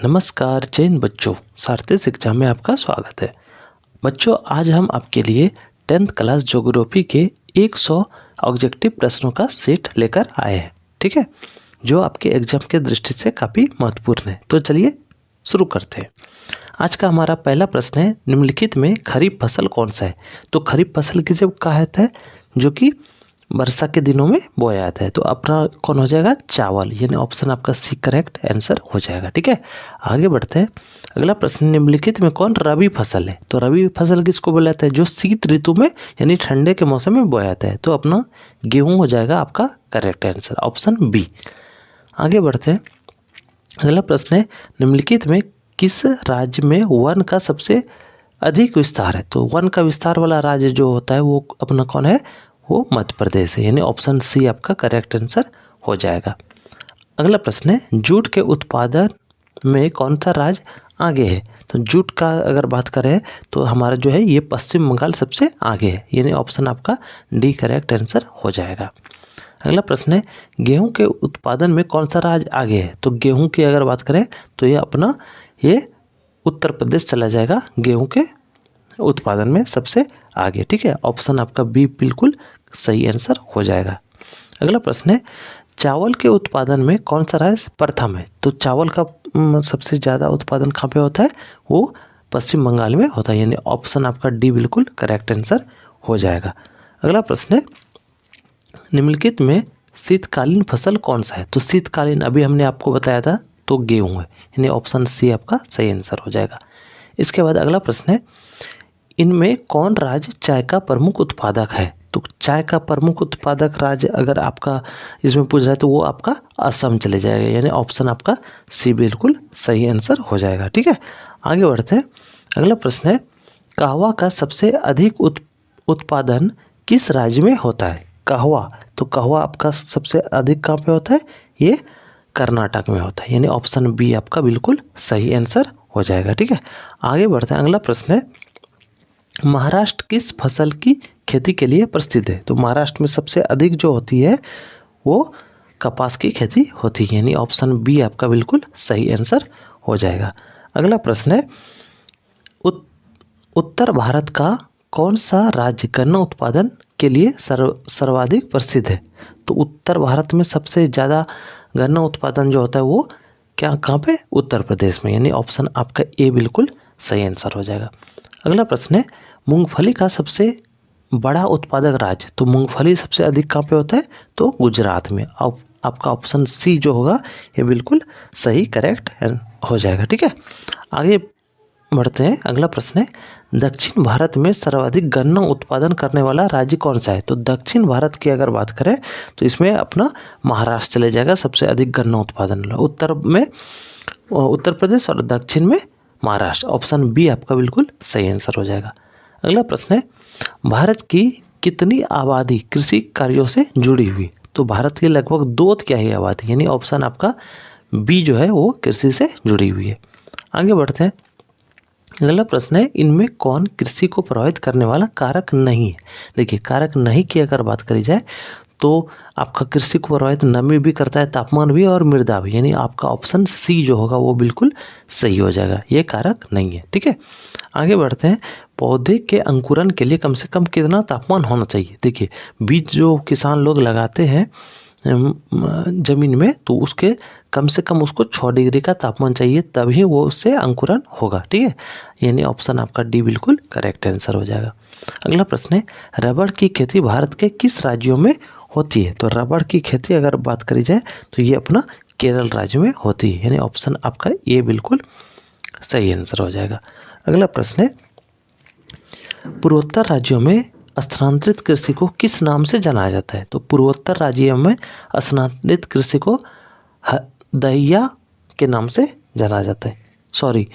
नमस्कार जय हिंद बच्चों, सारथी शिक्षा में आपका स्वागत है। बच्चों, आज हम आपके लिए 10th क्लास ज्योग्राफी के 100 ऑब्जेक्टिव प्रश्नों का सेट लेकर आए हैं। ठीक है, जो आपके एग्जाम के दृष्टि से काफ़ी महत्वपूर्ण है। तो चलिए शुरू करते हैं। आज का हमारा पहला प्रश्न है, निम्नलिखित में खरीफ फसल कौन सा है? तो खरीफ फसल किसे कहा जाता है? जो कि वर्षा के दिनों में बोया जाता है। तो अपना कौन हो जाएगा? चावल, यानी ऑप्शन आपका सी करेक्ट आंसर हो जाएगा। ठीक है, आगे बढ़ते हैं। अगला प्रश्न, निम्नलिखित में कौन रबी फसल है? तो रबी फसल किसको बोला जाता है? जो शीत ऋतु में यानी ठंडे के मौसम में बोया जाता है। तो अपना गेहूं हो जाएगा आपका करेक्ट आंसर, ऑप्शन बी। आगे बढ़ते हैं। अगला प्रश्न है, निम्नलिखित में किस राज्य में वन का सबसे अधिक विस्तार है? तो वन का विस्तार वाला राज्य जो होता है वो अपना कौन है? वो मध्य प्रदेश है, यानी ऑप्शन सी आपका करेक्ट आंसर हो जाएगा। अगला प्रश्न है, जूट के उत्पादन में कौन सा राज्य आगे है? तो जूट का अगर बात करें तो हमारा जो है ये पश्चिम बंगाल सबसे आगे है, यानी ऑप्शन आपका डी करेक्ट आंसर हो जाएगा। अगला प्रश्न है, गेहूं के उत्पादन में कौन सा राज्य आगे है? तो गेहूं की अगर बात करें तो ये अपना ये उत्तर प्रदेश चला जाएगा, गेहूं के उत्पादन में सबसे आगे। ठीक है, ऑप्शन आपका बी बिल्कुल सही आंसर हो जाएगा। अगला प्रश्न है, चावल के उत्पादन में कौन सा राज्य प्रथम है? तो चावल का सबसे ज़्यादा उत्पादन कहाँ पे होता है? वो पश्चिम बंगाल में होता है, यानी ऑप्शन आपका डी बिल्कुल करेक्ट आंसर हो जाएगा। अगला प्रश्न है, निम्नलिखित में शीतकालीन फसल कौन सा है? तो शीतकालीन अभी हमने आपको बताया था, तो गेहूं है, यानी ऑप्शन सी आपका सही आंसर हो जाएगा। इसके बाद अगला प्रश्न है, इनमें कौन राज्य चाय का प्रमुख उत्पादक है? तो चाय का प्रमुख उत्पादक राज्य अगर आपका इसमें पूछ रहा है तो वो आपका असम चले जाएगा, यानी ऑप्शन आपका सी बिल्कुल सही आंसर हो जाएगा। ठीक है, आगे बढ़ते हैं। अगला प्रश्न है, कहवा का सबसे अधिक उत्पादन किस राज्य में होता है? कहवा, तो कहवा आपका सबसे अधिक कहाँ पे होता है? ये कर्नाटक में होता है, यानी ऑप्शन बी आपका बिल्कुल सही आंसर हो जाएगा। ठीक है, आगे बढ़ते हैं। अगला प्रश्न है, महाराष्ट्र किस फसल की खेती के लिए प्रसिद्ध है? तो महाराष्ट्र में सबसे अधिक जो होती है वो कपास की खेती होती है, यानी ऑप्शन बी आपका बिल्कुल सही आंसर हो जाएगा। अगला प्रश्न है, उत्तर भारत का कौन सा राज्य गन्ना उत्पादन के लिए सर्वाधिक प्रसिद्ध है? तो उत्तर भारत में सबसे ज़्यादा गन्ना उत्पादन जो होता है वो कहाँ पे? उत्तर प्रदेश में, यानी ऑप्शन आपका ए बिल्कुल सही आंसर हो जाएगा। अगला प्रश्न है, मूंगफली का सबसे बड़ा उत्पादक राज्य? तो मूंगफली सबसे अधिक कहाँ पे होता है? तो गुजरात में। अब आपका ऑप्शन सी जो होगा ये बिल्कुल सही करेक्ट हो जाएगा। ठीक है, आगे बढ़ते हैं। अगला प्रश्न है, दक्षिण भारत में सर्वाधिक गन्ना उत्पादन करने वाला राज्य कौन सा है? तो दक्षिण भारत की अगर बात करें तो इसमें अपना महाराष्ट्र चले जाएगा, सबसे अधिक गन्ना उत्पादन। उत्तर में उत्तर प्रदेश और दक्षिण में महाराष्ट्र, ऑप्शन बी आपका बिल्कुल सही आंसर हो जाएगा। अगला प्रश्न है, भारत की कितनी आबादी कृषि कार्यों से जुड़ी हुई? तो भारत की लगभग 2/3 आबादी, यानी ऑप्शन आपका बी जो है वो कृषि से जुड़ी हुई है। आगे बढ़ते हैं। अगला प्रश्न है, इनमें कौन कृषि को प्रभावित करने वाला कारक नहीं है? देखिए, कारक नहीं की अगर बात करी जाए तो आपका कृषि को प्रभावित नमी भी करता है, तापमान भी और मृदा भी, यानी आपका ऑप्शन सी जो होगा वो बिल्कुल सही हो जाएगा, ये कारक नहीं है। ठीक है, आगे बढ़ते हैं। पौधे के अंकुरन के लिए कम से कम कितना तापमान होना चाहिए? देखिए, बीज जो किसान लोग लगाते हैं जमीन में, तो उसके कम से कम उसको 6 डिग्री का तापमान चाहिए, तभी वो उससे अंकुरन होगा। ठीक है, यानी ऑप्शन आपका डी बिल्कुल करेक्ट आंसर हो जाएगा। अगला प्रश्न है, रबड़ की खेती भारत के किस राज्यों में होती है? तो रबड़ की खेती अगर बात करी जाए तो ये अपना केरल राज्य में होती है, यानी ऑप्शन आपका ए बिल्कुल सही आंसर हो जाएगा। अगला प्रश्न है, पूर्वोत्तर राज्यों में स्थानांतरित कृषि को किस नाम से जाना जाता है? तो पूर्वोत्तर राज्यों में स्थानांतरित कृषि को दहिया के नाम से जाना जाता है, सॉरी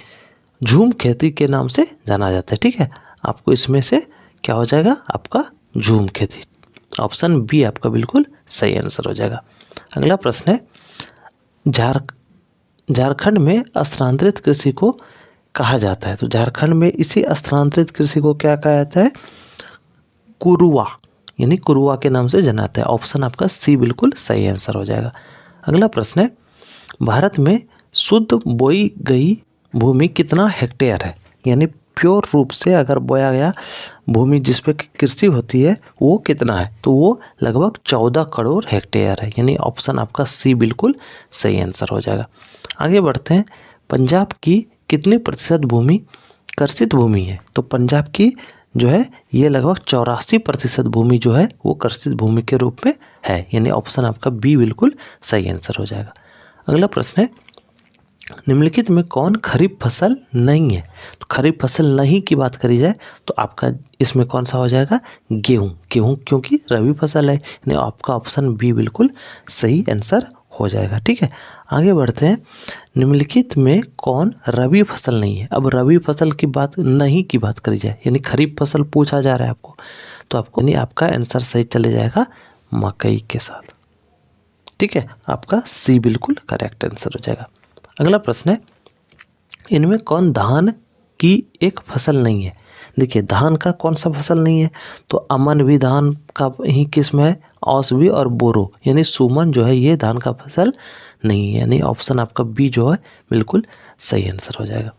झूम खेती के नाम से जाना जाता है। ठीक है, आपको इसमें से क्या हो जाएगा? आपका झूम खेती, ऑप्शन बी आपका बिल्कुल सही आंसर हो जाएगा। अगला प्रश्न है, झारखंड में स्थानांतरित कृषि को कहा जाता है? तो झारखंड में इसी स्थानांतरित कृषि को क्या कहा जाता है? कुरुआ, यानी कुरुआ के नाम से जाना जाता है, ऑप्शन आपका सी बिल्कुल सही आंसर हो जाएगा। अगला प्रश्न है, भारत में शुद्ध बोई गई भूमि कितना हेक्टेयर है, यानी प्योर रूप से अगर बोया गया भूमि जिस पे कृषि होती है वो कितना है, तो वो लगभग 14 करोड़ हेक्टेयर है, यानी ऑप्शन आपका सी बिल्कुल सही आंसर हो जाएगा। आगे बढ़ते हैं, पंजाब की कितने प्रतिशत भूमि कर्षित भूमि है, तो पंजाब की जो है ये लगभग 84% भूमि जो है वो कर्षित भूमि के रूप में है, यानी ऑप्शन आपका बी बिल्कुल सही आंसर हो जाएगा। अगला प्रश्न है, निम्नलिखित में कौन खरीफ फसल नहीं है, तो खरीफ फसल नहीं की बात करी जाए तो आपका इसमें कौन सा हो जाएगा, गेहूं। गेहूं क्योंकि रबी फसल है, यानी आपका ऑप्शन बी बिल्कुल सही आंसर हो जाएगा। ठीक है, आगे बढ़ते हैं, निम्नलिखित में कौन रबी फसल नहीं है। अब रबी फसल की बात नहीं की बात करी जाए, यानी खरीफ फसल पूछा जा रहा है आपको, तो आपको यानी आपका आंसर सही चले जाएगा मकई के साथ। ठीक है, आपका सी बिल्कुल करेक्ट आंसर हो जाएगा। अगला प्रश्न है, इनमें कौन धान की एक फसल नहीं है। देखिए धान का कौन सा फसल नहीं है, तो अमन भी धान का ही किस्म है, औस भी और बोरो यानी सुमन जो है ये धान का फसल नहीं है, यानी ऑप्शन आपका बी जो है बिल्कुल सही आंसर हो जाएगा।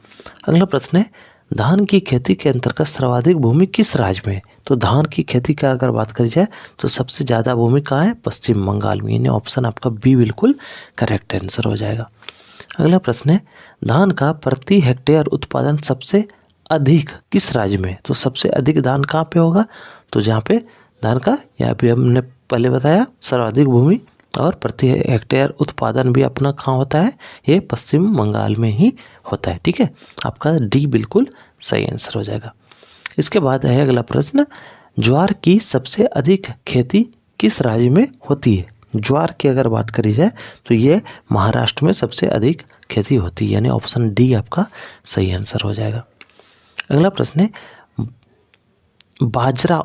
अगला प्रश्न है, धान की खेती के अंतर्गत सर्वाधिक भूमि किस राज्य में है, तो धान की खेती का अगर बात करी जाए तो सबसे ज़्यादा भूमि कहाँ है, पश्चिम बंगाल में, यानी ऑप्शन आपका बी बिल्कुल करेक्ट आंसर हो जाएगा। अगला प्रश्न है, धान का प्रति हेक्टेयर उत्पादन सबसे अधिक किस राज्य में, तो सबसे अधिक धान कहाँ पे होगा, तो जहाँ पे धान का यहाँ पे हमने पहले बताया सर्वाधिक भूमि और प्रति हेक्टेयर उत्पादन भी अपना कहाँ होता है, ये पश्चिम बंगाल में ही होता है। ठीक है, आपका डी बिल्कुल सही आंसर हो जाएगा। इसके बाद है अगला प्रश्न, ज्वार की सबसे अधिक खेती किस राज्य में होती है। ज्वार की अगर बात करी जाए तो ये महाराष्ट्र में सबसे अधिक खेती होती है, यानी ऑप्शन डी आपका सही आंसर हो जाएगा। अगला प्रश्न है, बाजरा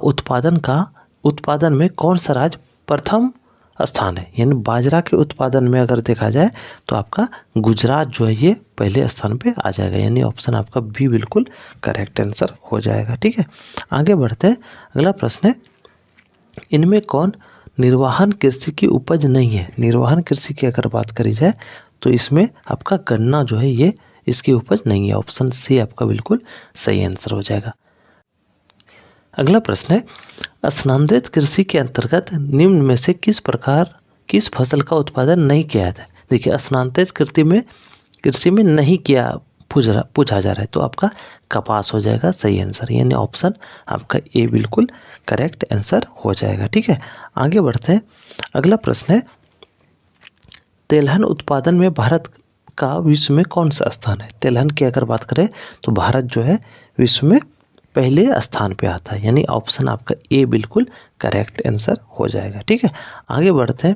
उत्पादन में कौन सा राज्य प्रथम स्थान है, यानी बाजरा के उत्पादन में अगर देखा जाए तो आपका गुजरात जो है ये पहले स्थान पे आ जाएगा, यानी ऑप्शन आपका बी बिल्कुल करेक्ट आंसर हो जाएगा। ठीक है, आगे बढ़ते हैं। अगला प्रश्न है, इनमें कौन निर्वाहन कृषि की उपज नहीं है। निर्वाहन कृषि की अगर बात करी जाए तो इसमें आपका गन्ना जो है ये इसकी उपज नहीं है, ऑप्शन सी आपका बिल्कुल सही आंसर हो जाएगा। अगला प्रश्न है, स्थानांतरित कृषि के अंतर्गत निम्न में से किस फसल का उत्पादन नहीं किया जाता है। देखिए स्थानांतरित कृषि में नहीं किया पूछा जा रहा है, तो आपका कपास हो जाएगा सही आंसर, यानी ऑप्शन आपका ए बिल्कुल करेक्ट आंसर हो जाएगा। ठीक है, आगे बढ़ते हैं। अगला प्रश्न है, तेलहन उत्पादन में भारत का विश्व में कौन सा स्थान है। तेलहन की अगर बात करें तो भारत जो है विश्व में पहले स्थान पे आता है, यानी ऑप्शन आपका ए बिल्कुल करेक्ट आंसर हो जाएगा। ठीक है, आगे बढ़ते हैं।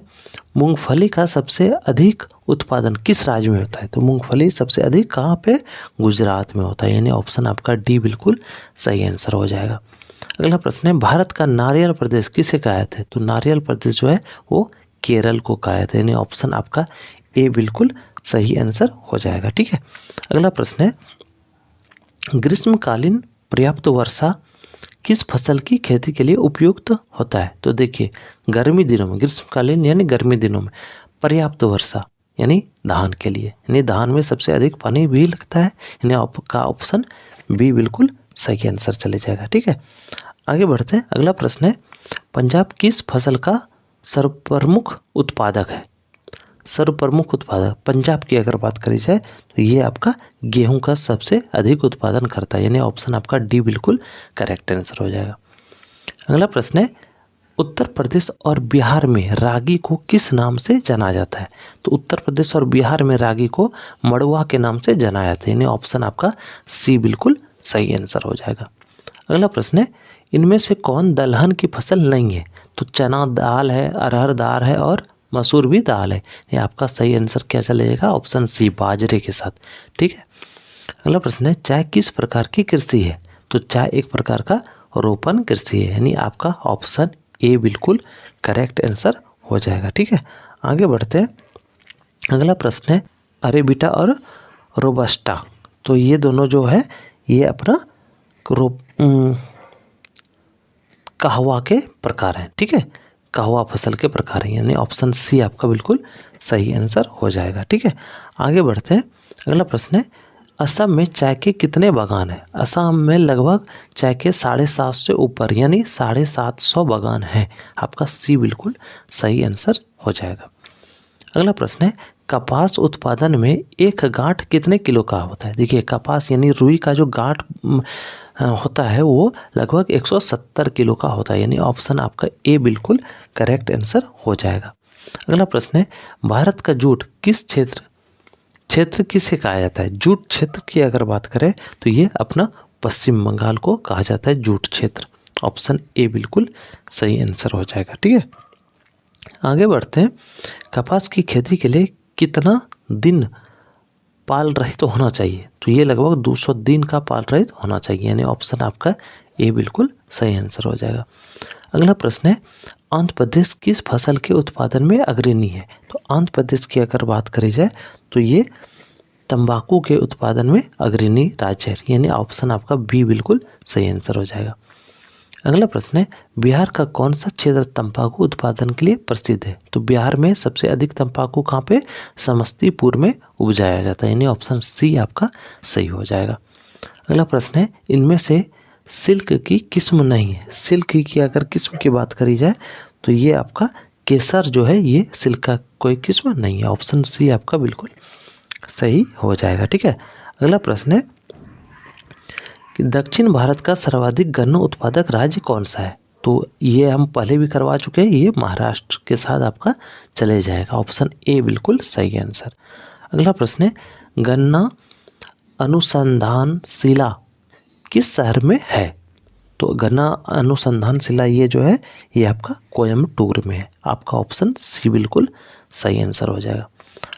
मूंगफली का सबसे अधिक उत्पादन किस राज्य में होता है, तो मूंगफली सबसे अधिक कहाँ पे, गुजरात में होता है, यानी ऑप्शन आपका डी बिल्कुल सही आंसर हो जाएगा। अगला प्रश्न है, भारत का नारियल प्रदेश किसे कहते हैं, तो नारियल प्रदेश जो है वो केरल को कहते हैं, यानी ऑप्शन आपका ए बिल्कुल सही आंसर हो जाएगा। ठीक है, अगला प्रश्न है, ग्रीष्मकालीन पर्याप्त वर्षा किस फसल की खेती के लिए उपयुक्त होता है। तो देखिए गर्मी दिनों में, ग्रीष्मकालीन यानी गर्मी दिनों में पर्याप्त वर्षा यानी धान के लिए, यानी धान में सबसे अधिक पानी भी लगता है, यानी आपका ऑप्शन बी बिल्कुल सही आंसर चले जाएगा। ठीक है, आगे बढ़ते हैं। अगला प्रश्न है, पंजाब किस फसल का सर्वप्रमुख उत्पादक है। सर्वप्रमुख उत्पादक पंजाब की अगर बात करी जाए तो ये आपका गेहूं का सबसे अधिक उत्पादन करता है, यानी ऑप्शन आपका डी बिल्कुल करेक्ट आंसर हो जाएगा। अगला प्रश्न है, उत्तर प्रदेश और बिहार में रागी को किस नाम से जाना जाता है। तो उत्तर प्रदेश और बिहार में रागी को मड़ुआ के नाम से जाना जाता है, यानी ऑप्शन आपका सी बिल्कुल सही आंसर हो जाएगा। अगला प्रश्न है, इनमें से कौन दलहन की फसल नहीं है। तो चना दाल है, अरहर दाल है और मसूर भी दाल है, ये आपका सही आंसर क्या चलेगा, ऑप्शन सी बाजरे के साथ। ठीक है, अगला प्रश्न है, चाय किस प्रकार की कृषि है। तो चाय एक प्रकार का रोपण कृषि है, यानी आपका ऑप्शन ए बिल्कुल करेक्ट आंसर हो जाएगा। ठीक है, आगे बढ़ते हैं। अगला प्रश्न है, अरेबिका और रोबस्टा, तो ये दोनों जो है ये अपना कहवा के प्रकार हैं। ठीक है, कहवा फसल के प्रकार हैं, यानी ऑप्शन सी आपका बिल्कुल सही आंसर हो जाएगा। ठीक है, आगे बढ़ते हैं। अगला प्रश्न है, असम में चाय के कितने बागान हैं? असम में लगभग चाय के 750 से ऊपर यानी 750 बागान हैं। आपका सी बिल्कुल सही आंसर हो जाएगा। अगला प्रश्न है, कपास उत्पादन में एक गांठ कितने किलो का होता है? देखिए, कपास यानी रुई का जो गांठ होता है वो लगभग 170 किलो का होता है, यानी ऑप्शन आपका ए बिल्कुल करेक्ट आंसर हो जाएगा। अगला प्रश्न है, भारत का जूट किस क्षेत्र किसे कहा जाता है? जूट क्षेत्र की अगर बात करें तो ये अपना पश्चिम बंगाल को कहा जाता है जूट क्षेत्र। ऑप्शन ए बिल्कुल सही आंसर हो जाएगा। ठीक है, आगे बढ़ते हैं। कपास की खेती के लिए कितना दिन पाल रहित होना चाहिए? तो ये लगभग 200 दिन का पाल रहित होना चाहिए, यानी ऑप्शन आपका ए बिल्कुल सही आंसर हो जाएगा। अगला प्रश्न है, आंध्र प्रदेश किस फसल के उत्पादन में अग्रणी है? तो आंध्र प्रदेश की अगर बात करी जाए तो ये तंबाकू के उत्पादन में अग्रणी राज्य है, यानी ऑप्शन आपका बी बिल्कुल सही आंसर हो जाएगा। अगला प्रश्न है, बिहार का कौन सा क्षेत्र तंबाकू उत्पादन के लिए प्रसिद्ध है? तो बिहार में सबसे अधिक तंबाकू कहाँ पे? समस्तीपुर में उपजाया जाता है, यानी ऑप्शन सी आपका सही हो जाएगा। अगला प्रश्न है, इनमें से सिल्क की किस्म नहीं है। सिल्क की अगर किस्म की बात करी जाए तो ये आपका केसर जो है ये सिल्क का कोई किस्म नहीं है। ऑप्शन सी आपका बिल्कुल सही हो जाएगा। ठीक है, अगला प्रश्न है कि दक्षिण भारत का सर्वाधिक गन्ना उत्पादक राज्य कौन सा है? तो ये हम पहले भी करवा चुके हैं, ये महाराष्ट्र के साथ आपका चले जाएगा। ऑप्शन ए बिल्कुल सही आंसर। अगला प्रश्न है, गन्ना अनुसंधान शिला किस शहर में है? तो गन्ना अनुसंधान शिला ये जो है ये आपका कोयम्बटूर में है। आपका ऑप्शन सी बिल्कुल सही आंसर हो जाएगा।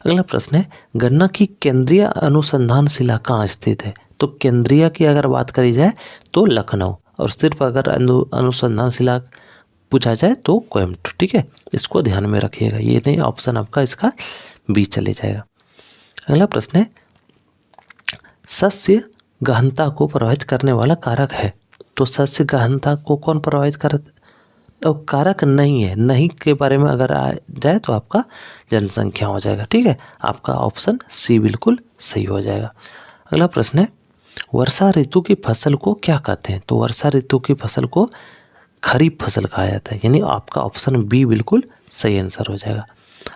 अगला प्रश्न है, गन्ना की केंद्रीय अनुसंधान शिला कहाँ स्थित है? तो केंद्रीय की अगर बात करी जाए तो लखनऊ, और सिर्फ अगर अनुसंधान शिला पूछा जाए तो कोयम्बटूर। ठीक है, इसको ध्यान में रखिएगा, ये नहीं ऑप्शन आपका इसका बी चले जाएगा। अगला प्रश्न है, सस्य गहनता को प्रभावित करने वाला कारक है? तो सस्य गहनता को कौन प्रभावित कर तो कारक नहीं है, नहीं के बारे में अगर आ जाए तो आपका जनसंख्या हो जाएगा। ठीक है, आपका ऑप्शन सी बिल्कुल सही हो जाएगा। अगला प्रश्न है, वर्षा ऋतु की फसल को क्या कहते हैं? तो वर्षा ऋतु की फसल को खरीफ फसल कहा जाता है, यानी आपका ऑप्शन बी बिल्कुल सही आंसर हो जाएगा।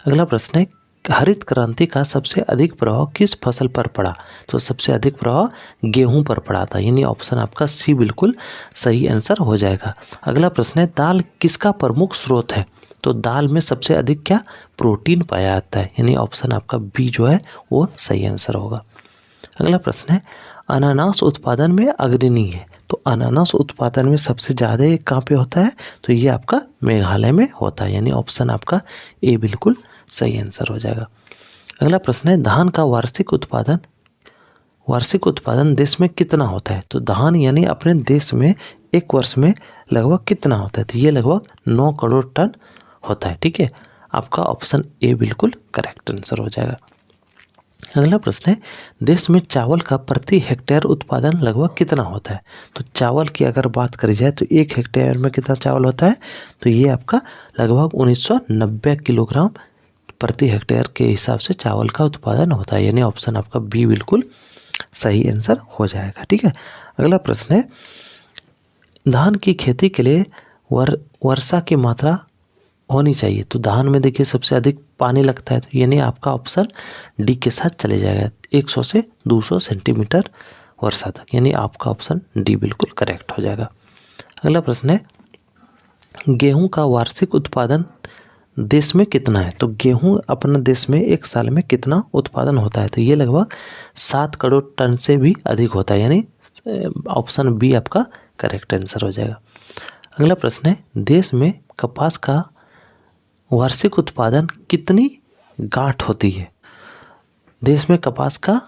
अगला प्रश्न है, हरित क्रांति का सबसे अधिक प्रभाव किस फसल पर पड़ा? तो सबसे अधिक प्रभाव गेहूं पर पड़ा था, यानी ऑप्शन आपका सी बिल्कुल सही आंसर हो जाएगा। अगला प्रश्न है, दाल किसका प्रमुख स्रोत है? तो दाल में सबसे अधिक क्या प्रोटीन पाया जाता है, यानी ऑप्शन आपका बी जो है वो सही आंसर होगा। अगला प्रश्न है, अनानास उत्पादन में अग्रणी है? तो अनानास उत्पादन में सबसे ज़्यादा ये कहाँ पे होता है? तो ये आपका मेघालय में होता है, यानी ऑप्शन आपका ए बिल्कुल सही आंसर हो जाएगा। अगला प्रश्न है, धान का वार्षिक उत्पादन देश में कितना होता है? तो धान यानी अपने देश में एक वर्ष में लगभग कितना होता है? तो ये लगभग 9 करोड़ टन होता है। ठीक है, आपका ऑप्शन ए बिल्कुल करेक्ट आंसर हो जाएगा। अगला प्रश्न है, देश में चावल का प्रति हेक्टेयर उत्पादन लगभग कितना होता है? तो चावल की अगर बात करी जाए तो 1 हेक्टेयर में कितना चावल होता है? तो ये आपका लगभग 1990 किलोग्राम प्रति हेक्टेयर के हिसाब से चावल का उत्पादन होता है, यानी ऑप्शन आपका बी बिल्कुल सही आंसर हो जाएगा। ठीक है, अगला प्रश्न है, धान की खेती के लिए वर्षा की मात्रा होनी चाहिए? तो धान में देखिए सबसे अधिक पानी लगता है, तो यानी आपका ऑप्शन डी के साथ चले जाएगा, 100 से 200 सेंटीमीटर वर्षा तक, यानी आपका ऑप्शन डी बिल्कुल करेक्ट हो जाएगा। अगला प्रश्न है, गेहूं का वार्षिक उत्पादन देश में कितना है? तो गेहूं अपने देश में एक साल में कितना उत्पादन होता है? तो ये लगभग 7 करोड़ टन से भी अधिक होता है, यानी ऑप्शन बी आपका करेक्ट आंसर हो जाएगा। अगला प्रश्न है, देश में कपास का वार्षिक उत्पादन कितनी गांठ होती है? देश में कपास का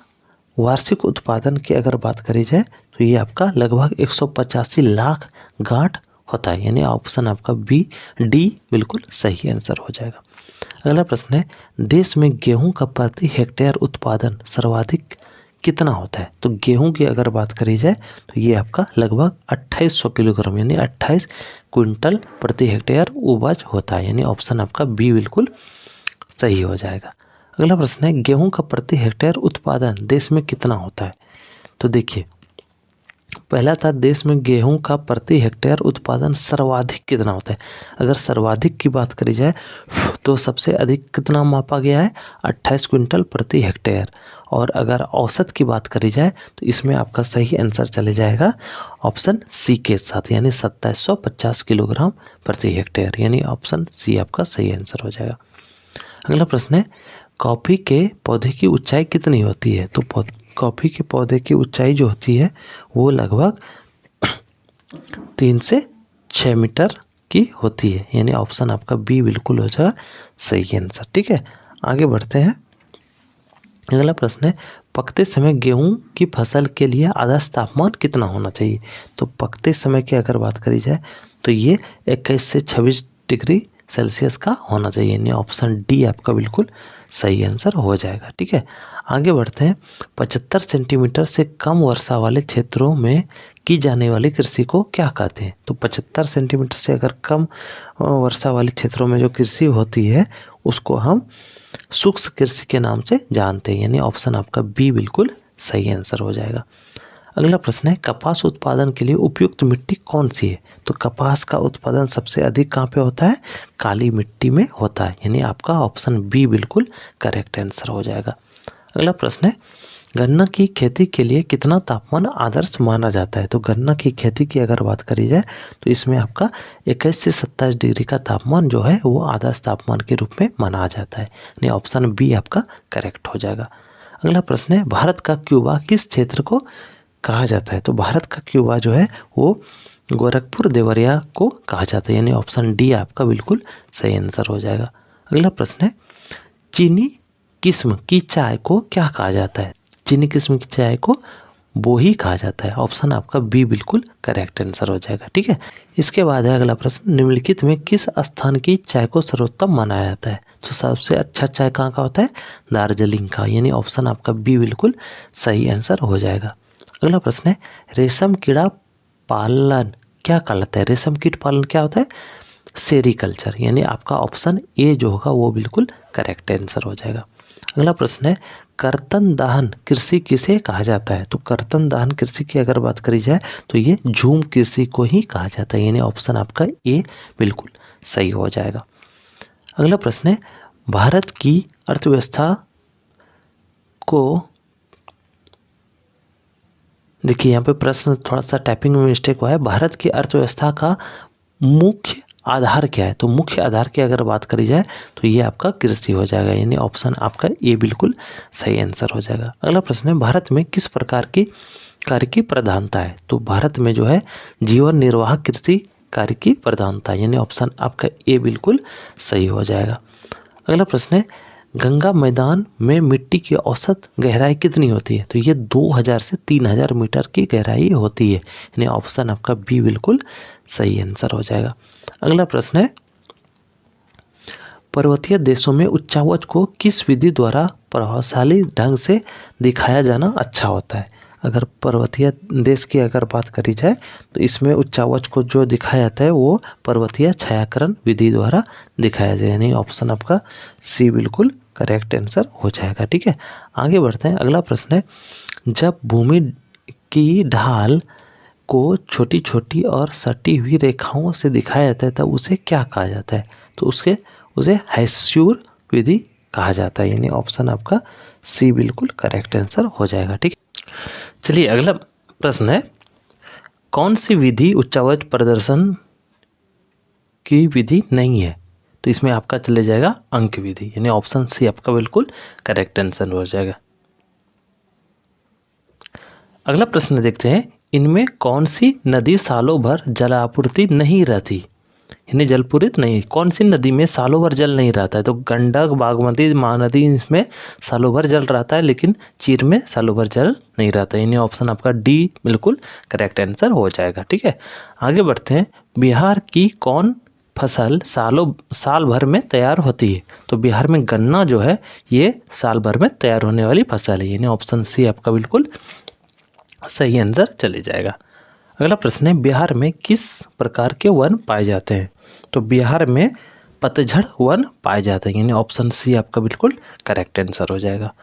वार्षिक उत्पादन की अगर बात करी जाए तो ये आपका लगभग 185 लाख गांठ होता है, यानी ऑप्शन आपका बी डी बिल्कुल सही आंसर हो जाएगा। अगला प्रश्न है, देश में गेहूं का प्रति हेक्टेयर उत्पादन सर्वाधिक कितना होता है? तो गेहूं की अगर बात करी जाए तो ये आपका लगभग 2800 किलोग्राम, यानी 28 क्विंटल प्रति हेक्टेयर उपज होता है, यानी ऑप्शन आपका बी बिल्कुल सही हो जाएगा। अगला प्रश्न है गेहूं का प्रति हेक्टेयर उत्पादन देश में कितना होता है। तो देखिए पहला था देश में गेहूं का प्रति हेक्टेयर उत्पादन सर्वाधिक कितना होता है। अगर सर्वाधिक की बात करी जाए तो सबसे अधिक कितना मापा गया है 28 क्विंटल प्रति हेक्टेयर। और अगर औसत की बात करी जाए तो इसमें आपका सही आंसर चले जाएगा ऑप्शन सी के साथ, यानी 2750 किलोग्राम प्रति हेक्टेयर, यानी ऑप्शन सी आपका सही आंसर हो जाएगा। अगला प्रश्न है कॉफी के पौधे की ऊंचाई कितनी होती है। तो कॉफी के पौधे की ऊंचाई जो होती है वो लगभग 3 से 6 मीटर की होती है, यानी ऑप्शन आपका बी बिल्कुल हो जाएगा सही आंसर। ठीक है, आगे बढ़ते हैं। अगला प्रश्न है पकते समय गेहूं की फसल के लिए आदर्श तापमान कितना होना चाहिए। तो पकते समय की अगर बात करी जाए तो ये 21 से 26 डिग्री सेल्सियस का होना चाहिए, यानी ऑप्शन डी आपका बिल्कुल सही आंसर हो जाएगा। ठीक है, आगे बढ़ते हैं। 75 सेंटीमीटर से कम वर्षा वाले क्षेत्रों में की जाने वाली कृषि को क्या कहते हैं। तो 75 सेंटीमीटर से अगर कम वर्षा वाले क्षेत्रों में जो कृषि होती है उसको हम शुष्क कृषि के नाम से जानते हैं, यानी ऑप्शन आपका बी बिल्कुल सही आंसर हो जाएगा। अगला प्रश्न है कपास उत्पादन के लिए उपयुक्त मिट्टी कौन सी है। तो कपास का उत्पादन सबसे अधिक कहाँ पे होता है, काली मिट्टी में होता है, यानी आपका ऑप्शन बी बिल्कुल करेक्ट आंसर हो जाएगा। अगला प्रश्न है गन्ना की खेती के लिए कितना तापमान आदर्श माना जाता है। तो गन्ना की खेती की अगर बात करी जाए तो इसमें आपका 21 से 27 डिग्री का तापमान जो है वो आदर्श तापमान के रूप में माना जाता है, यानी ऑप्शन बी आपका करेक्ट हो जाएगा। अगला प्रश्न है भारत का क्यूबा किस क्षेत्र को कहा जाता है। तो भारत का क्यूबा जो है वो गोरखपुर देवरिया को कहा जाता है, यानी ऑप्शन डी आपका बिल्कुल सही आंसर हो जाएगा। अगला प्रश्न है चीनी किस्म की चाय को क्या कहा जाता है। चीनी किस्म की चाय को बोही कहा जाता है, ऑप्शन आपका बी बिल्कुल करेक्ट आंसर हो जाएगा। ठीक है, इसके बाद है अगला प्रश्न निम्नलिखित में किस स्थान की चाय को सर्वोत्तम माना जाता है। तो सबसे अच्छा चाय कहाँ का होता है, दार्जिलिंग का, यानी ऑप्शन आपका बी बिल्कुल सही आंसर हो जाएगा। अगला प्रश्न है रेशम कीड़ा पालन क्या कहलाता है। रेशम कीट पालन क्या होता है, सेरीकल्चर, यानी आपका ऑप्शन ए जो होगा वो बिल्कुल करेक्ट आंसर हो जाएगा। अगला प्रश्न है कर्तन दाहन कृषि किसे कहा जाता है। तो कर्तन दाहन कृषि की अगर बात करी जाए तो ये झूम कृषि को ही कहा जाता है, यानी ऑप्शन आपका ए बिल्कुल सही हो जाएगा। अगला प्रश्न है भारत की अर्थव्यवस्था को, देखिए यहाँ पे प्रश्न थोड़ा सा टाइपिंग में मिस्टेक हुआ है। भारत की अर्थव्यवस्था का मुख्य आधार क्या है। तो मुख्य आधार की अगर बात करी जाए तो ये आपका कृषि हो जाएगा, यानी ऑप्शन आपका ए बिल्कुल सही आंसर हो जाएगा। अगला प्रश्न है भारत में किस प्रकार की कार्य की प्रधानता है। तो भारत में जो है जीवन निर्वाह कृषि कार्य की प्रधानता, यानी ऑप्शन आपका ए बिल्कुल सही हो जाएगा। अगला प्रश्न है गंगा मैदान में मिट्टी की औसत गहराई कितनी होती है। तो ये 2000 से 3000 मीटर की गहराई होती है, यानी ऑप्शन आपका बी बिल्कुल सही आंसर हो जाएगा। अगला प्रश्न है पर्वतीय देशों में उच्चावच को किस विधि द्वारा प्रभावशाली ढंग से दिखाया जाना अच्छा होता है। अगर पर्वतीय देश की अगर बात करी जाए तो इसमें उच्चावच को जो दिखाया जाता है वो पर्वतीय छायाकरण विधि द्वारा दिखाया जाए, यानी ऑप्शन आपका सी बिल्कुल करेक्ट आंसर हो जाएगा। ठीक है, आगे बढ़ते हैं। अगला प्रश्न है जब भूमि की ढाल को छोटी छोटी और सटी हुई रेखाओं से दिखाया जाता है तब उसे क्या कहा जाता है। तो उसे हैस्यूर विधि कहा जाता है, यानी ऑप्शन आपका सी बिल्कुल करेक्ट आंसर हो जाएगा। ठीक, चलिए अगला प्रश्न है कौन सी विधि उच्चावच प्रदर्शन की विधि नहीं है। तो इसमें आपका चले जाएगा अंक विधि, यानी ऑप्शन सी आपका बिल्कुल करेक्ट आंसर हो जाएगा। अगला प्रश्न देखते हैं इनमें कौन सी नदी सालों भर जलापूर्ति नहीं रहती, यानी जलपूरित नहीं, कौन सी नदी में सालों भर जल नहीं रहता है। तो गंडक बागमती महानदी इसमें सालों भर जल रहता है, लेकिन चीर में सालों भर जल नहीं रहता, यानी ऑप्शन आपका डी बिल्कुल करेक्ट आंसर हो जाएगा। ठीक है, आगे बढ़ते हैं बिहार की कौन फसल साल भर में तैयार होती है। तो बिहार में गन्ना जो है ये साल भर में तैयार होने वाली फसल है, यानी ऑप्शन सी आपका बिल्कुल सही आंसर चले जाएगा। अगला प्रश्न है बिहार में किस प्रकार के वन पाए जाते हैं। तो बिहार में पतझड़ वन पाए जाते हैं, यानी ऑप्शन सी आपका बिल्कुल करेक्ट आंसर हो जाएगा।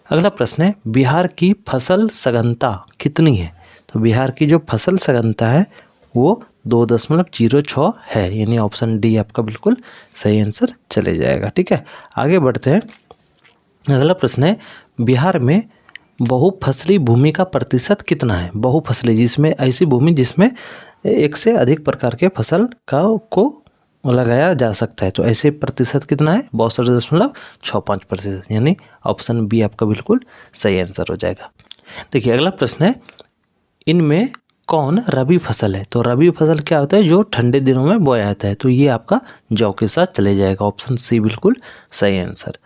अगला प्रश्न है, बिहार की फसल सघनता कितनी है? तो बिहार की जो फसल सघनता है वो 2.06 है, यानी ऑप्शन डी आपका बिल्कुल सही आंसर चले जाएगा। ठीक है, आगे बढ़ते हैं। अगला प्रश्न है, बिहार में बहुफसली भूमि का प्रतिशत कितना है? बहुफसली जिसमें ऐसी भूमि जिसमें एक से अधिक प्रकार के फसल को लगाया जा सकता है, तो ऐसे प्रतिशत कितना है? 62.65%, यानी ऑप्शन बी आपका बिल्कुल सही आंसर हो जाएगा। देखिए अगला प्रश्न है, इनमें कौन रबी फसल है? तो रबी फसल क्या होता है? जो ठंडे दिनों में बोया जाता है, तो ये आपका जौ के साथ चले जाएगा, ऑप्शन सी बिल्कुल सही आंसर।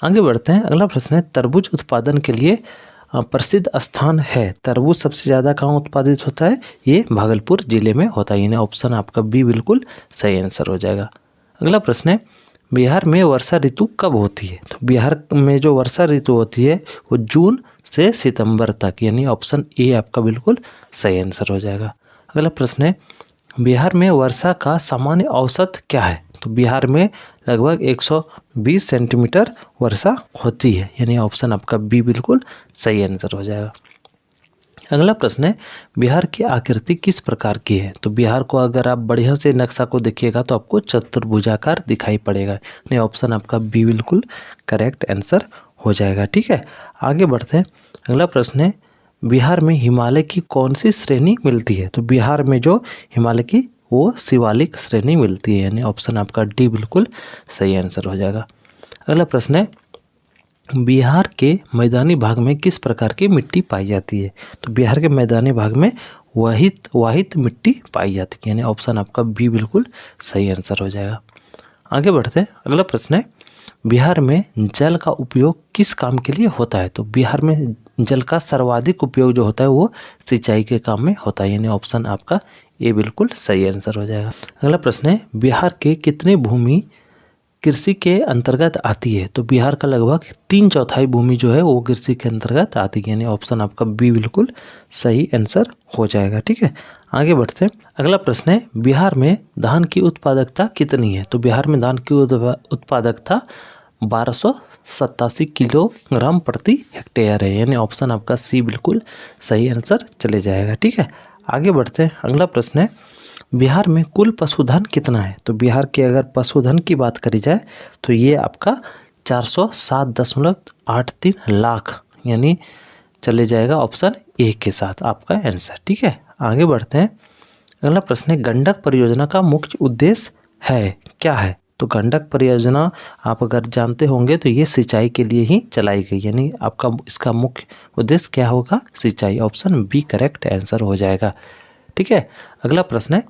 आगे बढ़ते हैं। अगला प्रश्न है, तरबूज उत्पादन के लिए प्रसिद्ध स्थान है। तरबूज सबसे ज़्यादा कहाँ उत्पादित होता है? ये भागलपुर जिले में होता है, यानी ऑप्शन आपका बी बिल्कुल सही आंसर हो जाएगा। अगला प्रश्न है, बिहार में वर्षा ऋतु कब होती है? तो बिहार में जो वर्षा ऋतु होती है वो जून से सितंबर तक, यानी ऑप्शन ए आपका बिल्कुल सही आंसर हो जाएगा। अगला प्रश्न है, बिहार में वर्षा का सामान्य औसत क्या है? तो बिहार में लगभग 120 सेंटीमीटर वर्षा होती है, यानी ऑप्शन आपका बी बिल्कुल सही आंसर हो जाएगा। अगला प्रश्न है, बिहार की आकृति किस प्रकार की है? तो बिहार को अगर आप बढ़िया से नक्शा को देखिएगा तो आपको चतुर्भुजाकार दिखाई पड़ेगा, यानी ऑप्शन आपका बी बिल्कुल करेक्ट आंसर हो जाएगा। ठीक है, आगे बढ़ते हैं। अगला प्रश्न है, बिहार में हिमालय की कौन सी श्रेणी मिलती है? तो बिहार में जो हिमालय की वो शिवालिक श्रेणी मिलती है, यानी ऑप्शन आपका डी बिल्कुल सही आंसर हो जाएगा। अगला प्रश्न है, बिहार के मैदानी भाग में किस प्रकार की मिट्टी पाई जाती है? तो बिहार के मैदानी भाग में वाहित मिट्टी पाई जाती है, यानी ऑप्शन आपका बी बिल्कुल सही आंसर हो जाएगा। आगे बढ़ते हैं। अगला प्रश्न है, बिहार में जल का उपयोग किस काम के लिए होता है? तो बिहार में जल का सर्वाधिक उपयोग जो होता है वो सिंचाई के काम में होता है, यानी ऑप्शन आपका ए बिल्कुल सही आंसर हो जाएगा। अगला प्रश्न है, बिहार के कितने भूमि कृषि के अंतर्गत आती है? तो बिहार का लगभग 3/4 भूमि जो है वो कृषि के अंतर्गत आती है, यानी ऑप्शन आपका बी बिल्कुल सही आंसर हो जाएगा। ठीक है, आगे बढ़ते हैं। अगला प्रश्न है, बिहार में धान की उत्पादकता कितनी है? तो बिहार में धान की उत्पादकता 1287 किलोग्राम प्रति हेक्टेयर है, यानी ऑप्शन आपका सी बिल्कुल सही आंसर चले जाएगा। ठीक है, आगे बढ़ते हैं। अगला प्रश्न है, बिहार में कुल पशुधन कितना है? तो बिहार के अगर पशुधन की बात करी जाए तो ये आपका 407.83 लाख, यानी चले जाएगा ऑप्शन ए के साथ आपका आंसर। ठीक है, आगे बढ़ते हैं। अगला प्रश्न है, गंडक परियोजना का मुख्य उद्देश्य है क्या है? तो गंडक परियोजना आप अगर जानते होंगे तो ये सिंचाई के लिए ही चलाई गई, यानी आपका इसका मुख्य उद्देश्य क्या होगा? सिंचाई, ऑप्शन बी करेक्ट आंसर हो जाएगा। ठीक है, अगला प्रश्न है,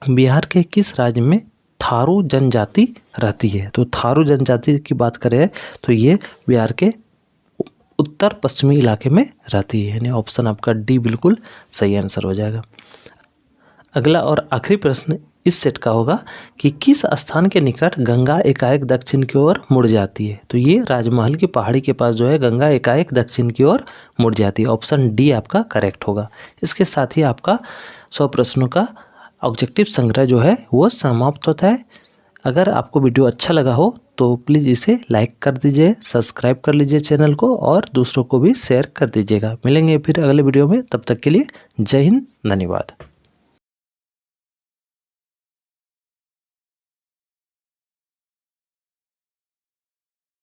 बिहार के किस राज्य में थारू जनजाति रहती है? तो थारू जनजाति की बात करें तो ये बिहार के उत्तर पश्चिमी इलाके में रहती है, यानी ऑप्शन आपका डी बिल्कुल सही आंसर हो जाएगा। अगला और आखिरी प्रश्न इस सेट का होगा कि किस स्थान के निकट गंगा एकाएक दक्षिण की ओर मुड़ जाती है? तो ये राजमहल की पहाड़ी के पास जो है गंगा एकाएक दक्षिण की ओर मुड़ जाती है, ऑप्शन डी आपका करेक्ट होगा। इसके साथ ही आपका 100 प्रश्नों का ऑब्जेक्टिव संग्रह जो है वो समाप्त होता है। अगर आपको वीडियो अच्छा लगा हो तो प्लीज़ इसे लाइक कर दीजिए, सब्सक्राइब कर लीजिए चैनल को और दूसरों को भी शेयर कर दीजिएगा। मिलेंगे फिर अगले वीडियो में, तब तक के लिए जय हिंद, धन्यवाद।